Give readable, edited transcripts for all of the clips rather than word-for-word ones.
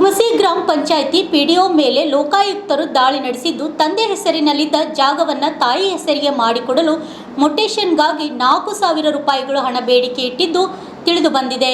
ಹುಮಸಿ ಗ್ರಾಮ ಪಂಚಾಯಿತಿ ಪಿಡಿಒ ಮೇಲೆ ಲೋಕಾಯುಕ್ತರು ದಾಳಿ ನಡೆಸಿದ್ದು, ತಂದೆ ಹೆಸರಿನಲ್ಲಿದ್ದ ಜಾಗವನ್ನು ತಾಯಿ ಹೆಸರಿಗೆ ಮಾಡಿಕೊಡಲು ಮೊಟೇಷನ್ಗಾಗಿ 4,000 ರೂಪಾಯಿಗಳು ಹಣ ಬೇಡಿಕೆ ಇಟ್ಟಿದ್ದು ತಿಳಿದುಬಂದಿದೆ.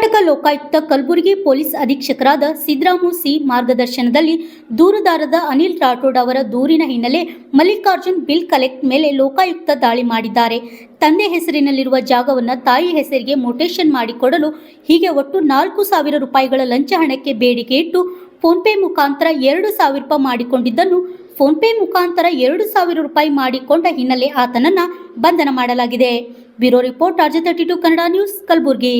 ಕರ್ನಾಟಕ ಲೋಕಾಯುಕ್ತ ಕಲಬುರಗಿ ಪೊಲೀಸ್ ಅಧೀಕ್ಷಕರಾದ ಸಿದ್ದರಾಮು ಸಿ ಮಾರ್ಗದರ್ಶನದಲ್ಲಿ ದೂರುದಾರರಾದ ಅನಿಲ್ ರಾಠೋಡ್ ಅವರ ದೂರಿನ ಹಿನ್ನೆಲೆ ಮಲ್ಲಿಕಾರ್ಜುನ್ ಬಿಲ್ ಕಲೆಕ್ಟ್ ಮೇಲೆ ಲೋಕಾಯುಕ್ತ ದಾಳಿ ಮಾಡಿದ್ದಾರೆ. ತಂದೆ ಹೆಸರಿನಲ್ಲಿರುವ ಜಾಗವನ್ನು ತಾಯಿ ಹೆಸರಿಗೆ ಮೊಟೇಷನ್ ಮಾಡಿಕೊಡಲು ಹೀಗೆ ಒಟ್ಟು 4,000 ರೂಪಾಯಿಗಳ ಲಂಚ ಹಣಕ್ಕೆ ಬೇಡಿಕೆ ಇಟ್ಟು ಫೋನ್ಪೇ ಮುಖಾಂತರ 2,000 ರೂಪಾಯಿ ಮಾಡಿಕೊಂಡಿದ್ದನ್ನು ಫೋನ್ಪೇ ಮುಖಾಂತರ 2,000 ರೂಪಾಯಿ ಮಾಡಿಕೊಂಡ ಹಿನ್ನೆಲೆ ಆತನನ್ನ ಬಂಧನ ಮಾಡಲಾಗಿದೆ. Bureau report RJ32 Kannada news Kalaburagi.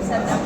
Santa